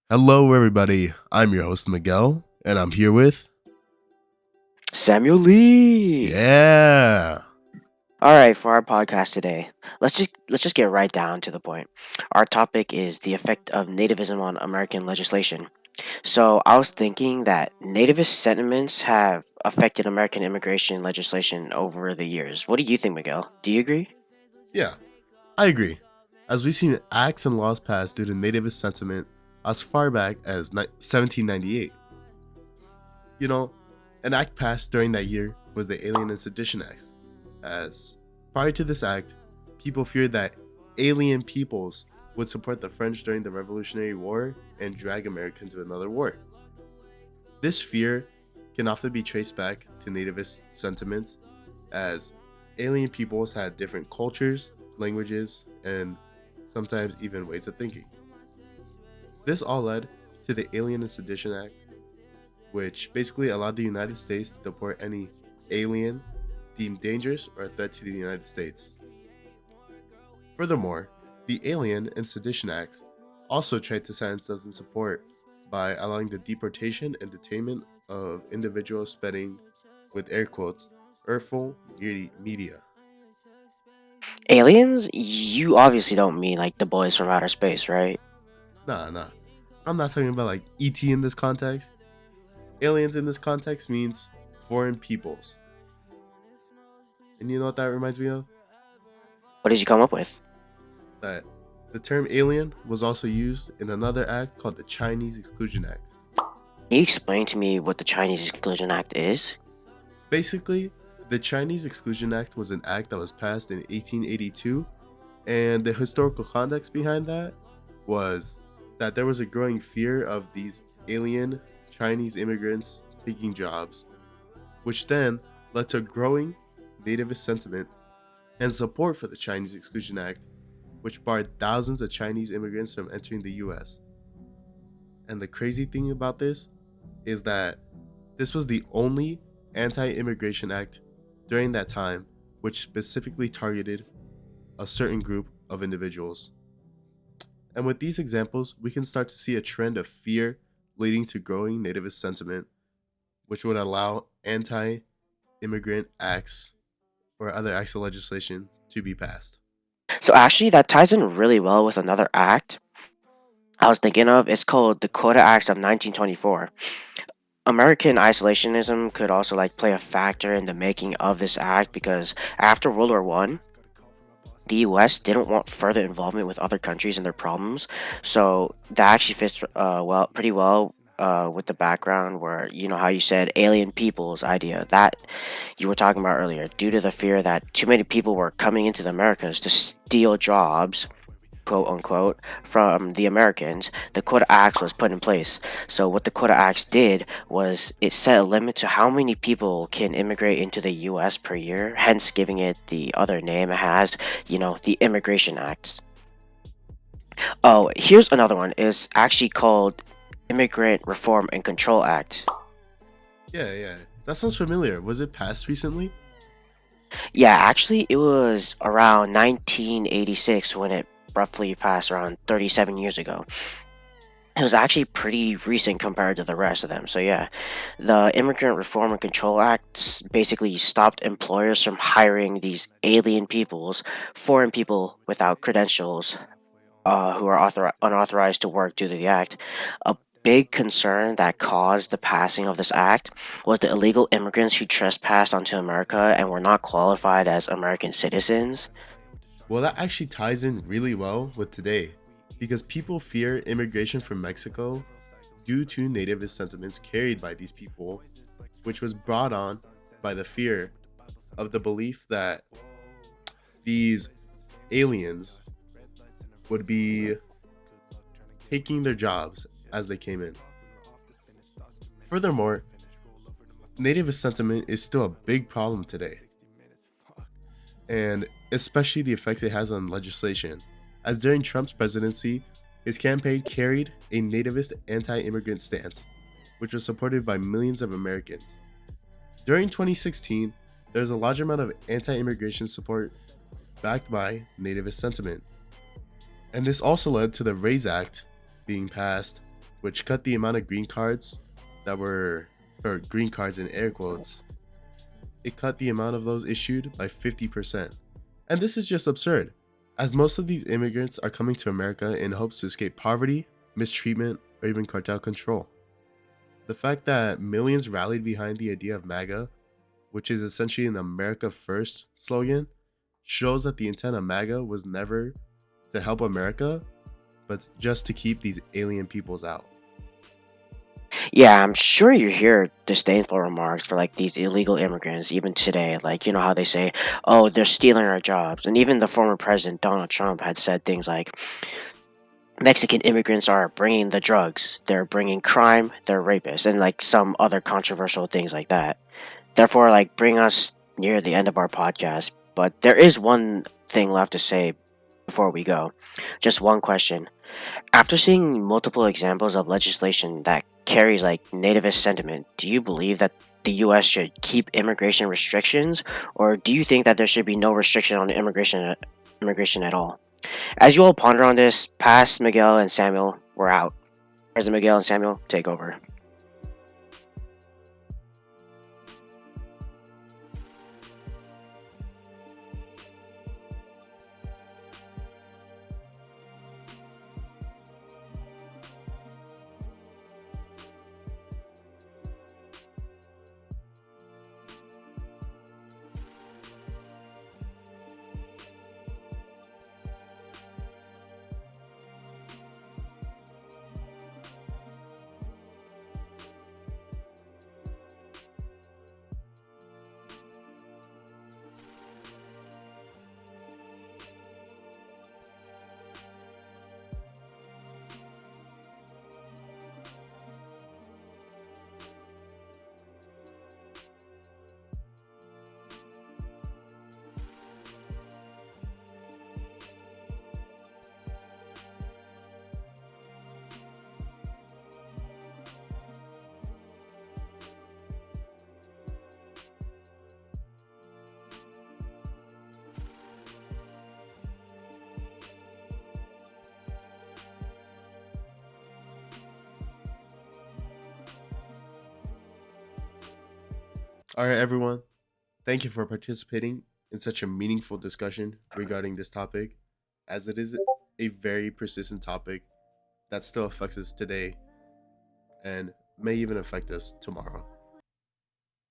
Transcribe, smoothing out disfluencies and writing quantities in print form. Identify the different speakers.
Speaker 1: Hello, everybody. I'm your host, Miguel, and I'm here with.
Speaker 2: Samuel Lee.
Speaker 1: Yeah.
Speaker 2: All right, for our podcast today, let's just get right down to the point. Our topic is the effect of nativism on American legislation. So I was thinking that nativist sentiments have affected American immigration legislation over the years. What do you think, Miguel? Do you agree?
Speaker 1: Yeah, I agree. As we've seen acts and laws passed due to nativist sentiment as far back as 1798. You know, an act passed during that year was the Alien and Sedition Acts. As prior to this act, people feared that alien peoples would support the French during the Revolutionary War and drag America to another war. This fear can often be traced back to nativist sentiments, as alien peoples had different cultures, languages, and sometimes even ways of thinking. This all led to the Alien and Sedition Act, which basically allowed the United States to deport any alien deemed dangerous or a threat to the United States. Furthermore, the Alien and Sedition Acts also tried to silence those in support by allowing the deportation and detainment of individuals spreading, with air quotes, earthful media.
Speaker 2: Aliens? You obviously don't mean like the boys from outer space, right?
Speaker 1: Nah. I'm not talking about like ET in this context. Aliens in this context means foreign peoples. And you know what that reminds me of?
Speaker 2: What did you come up with?
Speaker 1: That the term alien was also used in another act called the Chinese Exclusion Act.
Speaker 2: Can you explain to me what the Chinese Exclusion Act is?
Speaker 1: Basically, the Chinese Exclusion Act was an act that was passed in 1882, and the historical context behind that was that there was a growing fear of these alien Chinese immigrants taking jobs, which then led to growing nativist sentiment and support for the Chinese Exclusion Act, which barred thousands of Chinese immigrants from entering the US. And the crazy thing about this is that this was the only anti immigration act during that time which specifically targeted a certain group of individuals. And with these examples, we can start to see a trend of fear leading to growing nativist sentiment, which would allow anti immigrant acts or other acts of legislation to be passed.
Speaker 2: So actually, that ties in really well with another act I was thinking of. It's called the Quota Acts of 1924. American isolationism could also like play a factor in the making of this act because after World War One, the U.S. didn't want further involvement with other countries and their problems, so that actually fits pretty well. With the background where you know how you said alien peoples idea that you were talking about earlier, due to the fear that too many people were coming into the Americas to steal jobs, quote unquote, from the Americans, the Quota Acts was put in place. So what the Quota Acts did was it set a limit to how many people can immigrate into the US per year, hence giving it the other name it has, the Immigration Acts. Oh, here's another one. It's actually called Immigrant Reform and Control Act.
Speaker 1: Yeah. That sounds familiar. Was it passed recently?
Speaker 2: Yeah, actually it was around 1986 when it roughly passed around 37 years ago. It was actually pretty recent compared to the rest of them. So yeah, the Immigrant Reform and Control Act basically stopped employers from hiring these alien peoples, foreign people without credentials, who are unauthorized to work due to the act. A big concern that caused the passing of this act was the illegal immigrants who trespassed onto America and were not qualified as American citizens.
Speaker 1: Well, that actually ties in really well with today because people fear immigration from Mexico due to nativist sentiments carried by these people, which was brought on by the fear of the belief that these aliens would be taking their jobs as they came in. Furthermore, nativist sentiment is still a big problem today, and especially the effects it has on legislation. As during Trump's presidency, his campaign carried a nativist anti immigrant stance, which was supported by millions of Americans. During 2016, there was a large amount of anti immigration support backed by nativist sentiment. And this also led to the RAISE Act being passed, which cut the amount of green cards that were, or green cards in air quotes, it cut the amount of those issued by 50%. And this is just absurd, as most of these immigrants are coming to America in hopes to escape poverty, mistreatment, or even cartel control. The fact that millions rallied behind the idea of MAGA, which is essentially an America First slogan, shows that the intent of MAGA was never to help America, but just to keep these alien peoples out.
Speaker 2: Yeah, I'm sure you hear disdainful remarks for like these illegal immigrants even today. Like, you know how they say, oh, they're stealing our jobs. And even the former president, Donald Trump, had said things like, Mexican immigrants are bringing the drugs, they're bringing crime, they're rapists, and like some other controversial things like that. Therefore, like, bring us near the end of our podcast. But there is one thing left to say before we go. Just one question. After seeing multiple examples of legislation that carries like nativist sentiment, do you believe that the US should keep immigration restrictions, or do you think that there should be no restriction on immigration at all? As you all ponder on this, past Miguel and Samuel, we're out. President Miguel and Samuel, take over.
Speaker 1: All right, everyone. Thank you for participating in such a meaningful discussion regarding this topic, as it is a very persistent topic that still affects us today and may even affect us tomorrow.